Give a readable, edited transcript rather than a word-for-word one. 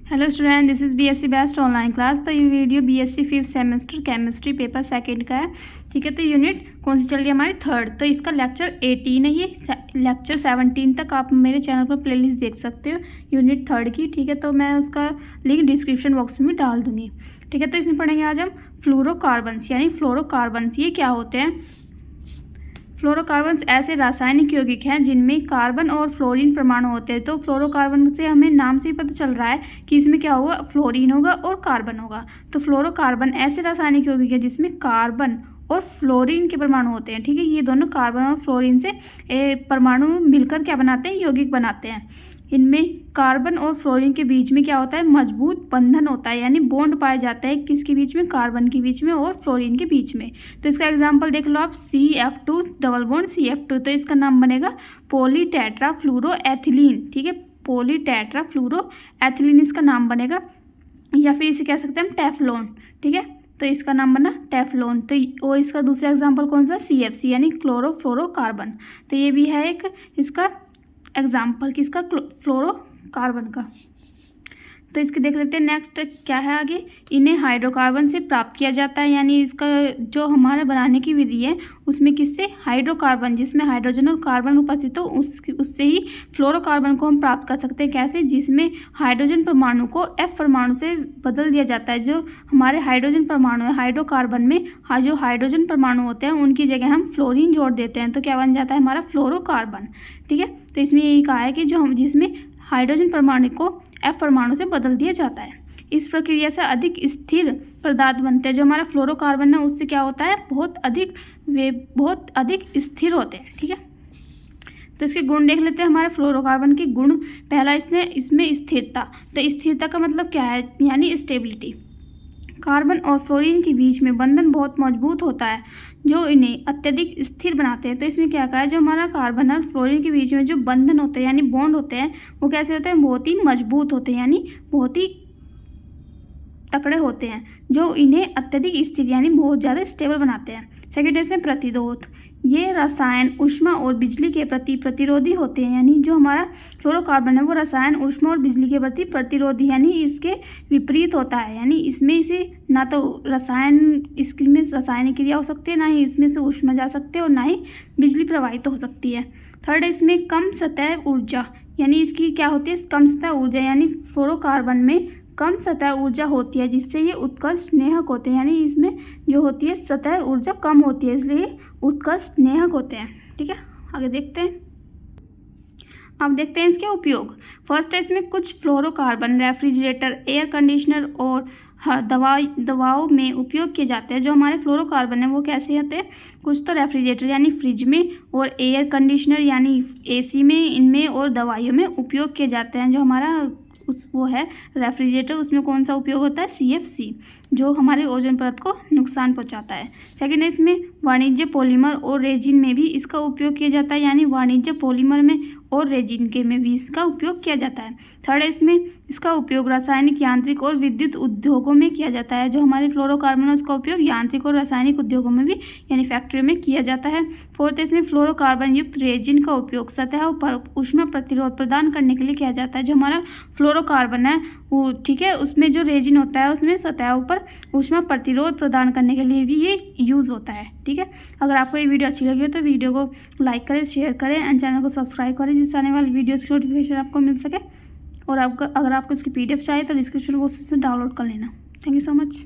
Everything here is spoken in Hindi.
Hello student, this is BSc best online class. तो ये video BSc 5th semester chemistry paper second का है। ठीक है, तो यूनिट कौन सी चल रही है हमारी? थर्ड। तो इसका लेक्चर 18 है, ये लेक्चर 17 तक आप मेरे चैनल पर प्लेलिस्ट देख सकते हो यूनिट थर्ड की। ठीक है, तो मैं उसका लिंक डिस्क्रिप्शन बॉक्स में डाल दूँगी। ठीक है, तो इसमें पढ़ेंगे आज हम फ्लोरोकार्बन्स, यानी फ्लोरोकार्बन्स ये क्या होते हैं। फ्लोरोकार्बन्स ऐसे रासायनिक यौगिक हैं जिनमें कार्बन और फ्लोरीन परमाणु होते हैं। तो फ्लोरोकार्बन से हमें नाम से ही पता चल रहा है कि इसमें क्या होगा, फ्लोरीन होगा और कार्बन होगा। तो फ्लोरोकार्बन ऐसे रासायनिक यौगिक है जिसमें कार्बन और फ्लोरीन के परमाणु होते हैं। ठीक है, ये दोनों कार्बन और फ्लोरीन से परमाणु मिलकर क्या बनाते हैं, यौगिक बनाते हैं। इनमें कार्बन और फ्लोरीन के बीच में क्या होता है, मजबूत बंधन होता है, यानी बॉन्ड पाया जाता है किसके बीच में, कार्बन के बीच में और फ्लोरीन के बीच में। तो इसका एग्जांपल देख लो आप, CF2 डबल बॉन्ड CF2, तो इसका नाम बनेगा पॉलीटेट्राफ्लूरोएथिलीन। ठीक है, पॉलीटेट्राफ्लूरोएथिलीन इसका नाम बनेगा, या फिर इसे कह सकते हैं हम टेफ्लॉन। ठीक है, तो इसका नाम बना टेफ्लॉन। तो और इसका दूसरा एग्जाम्पल कौन सा, CFC यानी क्लोरोफ्लोरोकार्बन। तो ये भी है एक इसका एग्जाम्पल किसका, फ्लोरोकार्बन का। तो इसके देख लेते हैं नेक्स्ट क्या है आगे। इन्हें हाइड्रोकार्बन से प्राप्त किया जाता है, यानी इसका जो हमारे बनाने की विधि है उसमें किससे, हाइड्रोकार्बन, जिसमें हाइड्रोजन और कार्बन उपस्थित हो उससे ही फ्लोरोकार्बन को हम प्राप्त कर सकते हैं। कैसे, जिसमें हाइड्रोजन परमाणु को F परमाणु से बदल दिया जाता है। जो हमारे हाइड्रोजन परमाणु है हाइड्रोकार्बन में, जो हाइड्रोजन परमाणु होते हैं उनकी जगह हम फ्लोरीन जोड़ देते हैं, तो क्या बन जाता है हमारा फ्लोरोकार्बन। ठीक है, तो इसमें यही कहा है कि जो हम जिसमें हाइड्रोजन परमाणु को F परमाणु से बदल दिया जाता है। इस प्रक्रिया से अधिक स्थिर पदार्थ बनते हैं। जो हमारा फ्लोरोकार्बन है उससे क्या होता है, बहुत अधिक स्थिर होते हैं। ठीक है, तो इसके गुण देख लेते हैं। हमारे फ्लोरोकार्बन के गुण, पहला इसमें स्थिरता। तो स्थिरता का मतलब क्या है, यानी स्टेबिलिटी। कार्बन और फ्लोरीन के बीच में बंधन बहुत मजबूत होता है जो इन्हें अत्यधिक स्थिर बनाते हैं। तो इसमें क्या कहा है, जो हमारा कार्बन और फ्लोरीन के बीच में जो बंधन होते हैं यानी बॉन्ड होते हैं वो कैसे होते हैं, बहुत ही मजबूत होते हैं, यानी बहुत ही तकड़े होते हैं, जो इन्हें अत्यधिक स्थिर यानी बहुत ज़्यादा स्टेबल बनाते हैं। सेकेंड है इसमें प्रतिरोध। ये रसायन ऊष्मा और बिजली के प्रति प्रतिरोधी होते हैं, यानी जो हमारा फ्लोरोकार्बन है वो रसायन ऊष्मा और बिजली के प्रति प्रतिरोधी, यानी इसके विपरीत होता है। यानी इसमें इसे ना तो इसमें रासायनिक क्रिया हो सकती है, ना ही इसमें से ऊष्मा जा सकती है और ना ही बिजली प्रवाहित हो सकती है। थर्ड है इसमें कम सतह ऊर्जा, यानी इसकी क्या होती है, कम सतह ऊर्जा, यानी फ्लोरोकार्बन में कम सतह ऊर्जा होती है जिससे ये उत्कर्ष स्नेहक होते हैं। यानी इसमें जो होती है सतह ऊर्जा कम होती है इसलिए उत्कर्ष स्नेहक होते हैं। ठीक है, आगे देखते हैं। अब देखते हैं इसके उपयोग। फर्स्ट है इसमें कुछ फ्लोरोकार्बन रेफ्रिजरेटर, एयर कंडीशनर और दवाओं में उपयोग किए जाते हैं। जो हमारे फ्लोरोकार्बन है वो कैसे होते हैं, कुछ तो रेफ्रिजरेटर यानी फ्रिज में, और एयर कंडीशनर यानी AC में, इनमें और दवाइयों में उपयोग किए जाते हैं। जो हमारा वो है रेफ्रिजरेटर, उसमें कौन सा उपयोग होता है, CFC, जो हमारे ओजोन परत को नुकसान पहुंचाता है। सेकेंड है इसमें वाणिज्य पॉलीमर और रेजिन में भी इसका उपयोग किया जाता है, यानी वाणिज्य पॉलीमर में और रेजिन के में भी इसका उपयोग किया जाता है। थर्ड है इसमें इसका उपयोग रासायनिक, यांत्रिक और विद्युत उद्योगों में किया जाता है। जो हमारे फ्लोरोकार्बन है उसका उपयोग यांत्रिक और रासायनिक उद्योगों में भी यानी फैक्ट्री में किया जाता है। फोर्थ है इसमें फ्लोरोकार्बन युक्त रेजिन का उपयोग सतह पर ऊष्मा प्रतिरोध प्रदान करने के लिए किया जाता है। जो हमारा फ्लोरोकार्बन है वो, ठीक है, उसमें जो रेजिन होता है उसमें सतहों पर ऊष्मा प्रतिरोध प्रदान करने के लिए भी ये यूज़ होता है। ठीक है, अगर आपको ये वीडियो अच्छी लगी हो तो वीडियो को लाइक करें, शेयर करें एंड चैनल को सब्सक्राइब करें, जिससे आने वाली वीडियोज़ की नोटिफिकेशन आपको मिल सके। और अगर आपको इसकी PDF चाहिए तो डिस्क्रिप्शन बॉक्स से डाउनलोड कर लेना। Thank you so much.